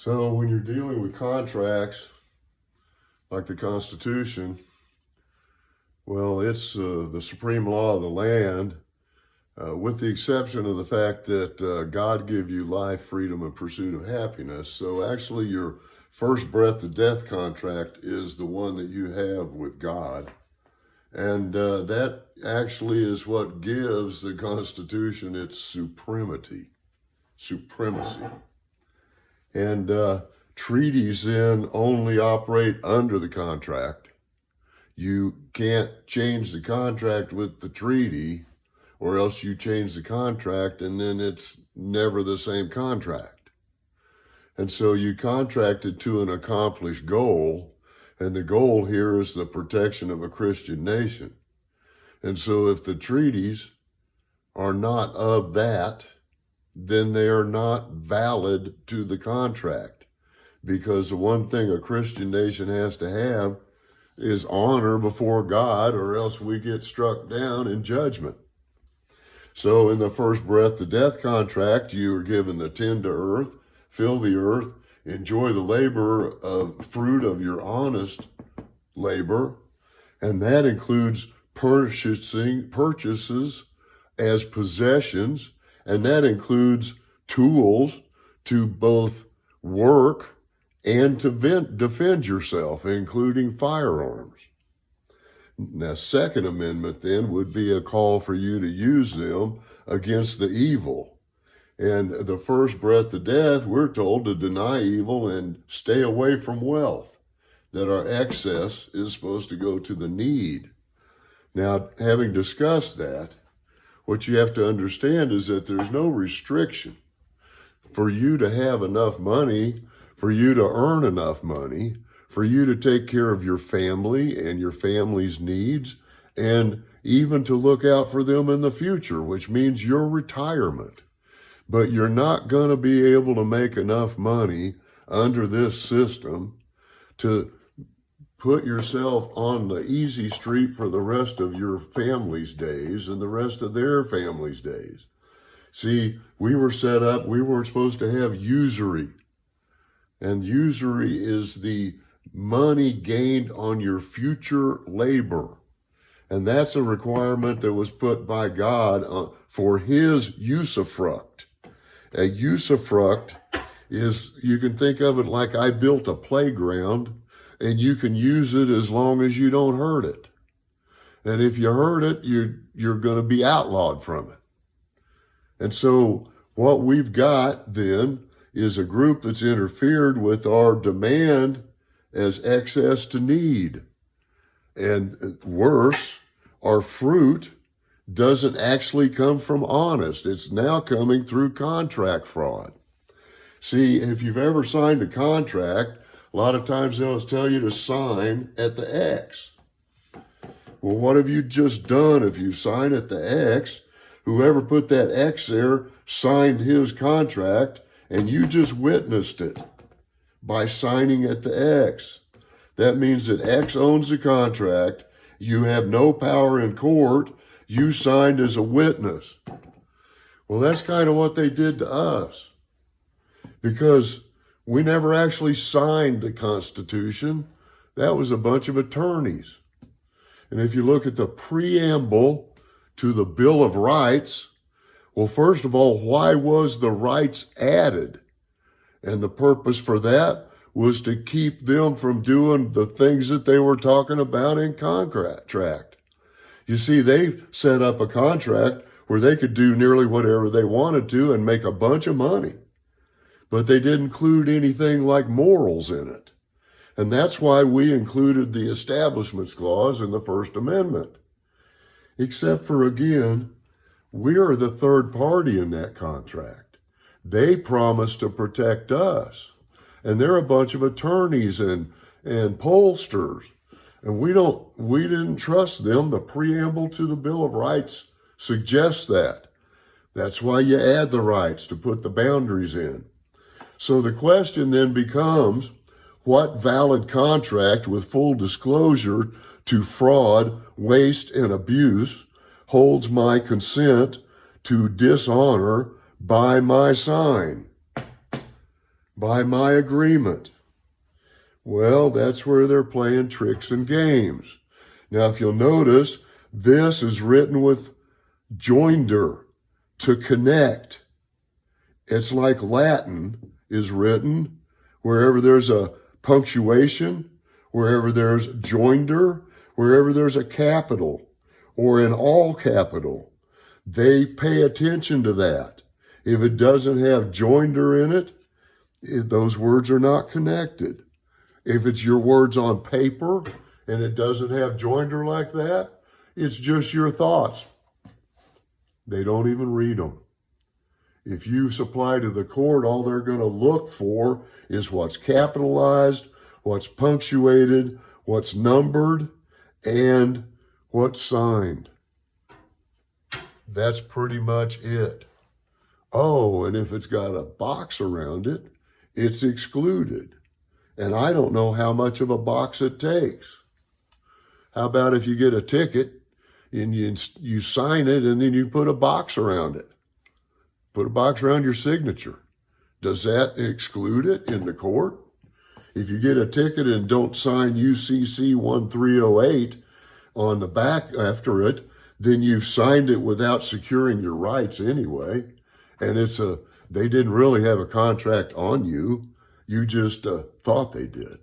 So when you're dealing with contracts like the Constitution, well, it's the supreme law of the land, with the exception of the fact that God gave you life, freedom, and pursuit of happiness. So actually your first breath to death contract is the one that you have with God. And that actually is what gives the Constitution its supremacy. And treaties then only operate under the contract. You can't change the contract with the treaty, or else you change the contract and then it's never the same contract. And so you contracted to an accomplished goal, and the goal here is the protection of a Christian nation. And so if the treaties are not of that, then they are not valid to the contract. Because the one thing a Christian nation has to have is honor before God, or else we get struck down in judgment. So in the first breath to death contract, you are given the tend to earth, fill the earth, enjoy the labor of fruit of your honest labor. And that includes purchases as possessions, and that includes tools to both work and to defend yourself, including firearms. Now, Second Amendment then would be a call for you to use them against the evil. And the first breath to death, we're told to deny evil and stay away from wealth, that our excess is supposed to go to the need. Now, having discussed that, what you have to understand is that there's no restriction for you to have enough money, for you to earn enough money, for you to take care of your family and your family's needs, and even to look out for them in the future, which means your retirement. But you're not going to be able to make enough money under this system to put yourself on the easy street for the rest of your family's days and the rest of their family's days. See, we were set up, we weren't supposed to have usury. And usury is the money gained on your future labor. And that's a requirement that was put by God for his usufruct. A usufruct is, you can think of it like I built a playground, and you can use it as long as you don't hurt it. And if you hurt it, you're going to be outlawed from it. And so what we've got then is a group that's interfered with our demand as excess to need. And worse, our fruit doesn't actually come from honest. It's now coming through contract fraud. See, if you've ever signed a contract, a lot of times they'll tell you to sign at the X. Well, what have you just done if you sign at the X? Whoever put that X there signed his contract, and you just witnessed it by signing at the X. That means that X owns the contract. You have no power in court. You signed as a witness. Well, that's kind of what they did to us, because we never actually signed the Constitution. That was a bunch of attorneys. And if you look at the preamble to the Bill of Rights, well, first of all, why was the rights added? And the purpose for that was to keep them from doing the things that they were talking about in contract. You see, they set up a contract where they could do nearly whatever they wanted to and make a bunch of money. But they didn't include anything like morals in it. And that's why we included the Establishment Clause in the First Amendment. Except for, again, we are the third party in that contract. They promised to protect us. And they're a bunch of attorneys and pollsters. And we didn't trust them. The preamble to the Bill of Rights suggests that. That's why you add the rights, to put the boundaries in. So the question then becomes, what valid contract with full disclosure to fraud, waste, and abuse holds my consent to dishonor by my sign? by my agreement. Well, that's where they're playing tricks and games. Now, if you'll notice, this is written with joinder, to connect. It's like Latin is written wherever there's a punctuation, wherever there's joinder, wherever there's a capital, or in all capital. They pay attention to that. If it doesn't have joinder in it, those words are not connected. If it's your words on paper and it doesn't have joinder like that, it's just your thoughts. They don't even read them. If you supply to the court, all they're going to look for is what's capitalized, what's punctuated, what's numbered, and what's signed. That's pretty much it. Oh, and if it's got a box around it, it's excluded. And I don't know how much of a box it takes. How about if you get a ticket and you sign it and then you put a box around it? Put a box around your signature. Does that exclude it in the court? If you get a ticket and don't sign UCC 1308 on the back after it, then you've signed it without securing your rights anyway. And they didn't really have a contract on you. You just thought they did.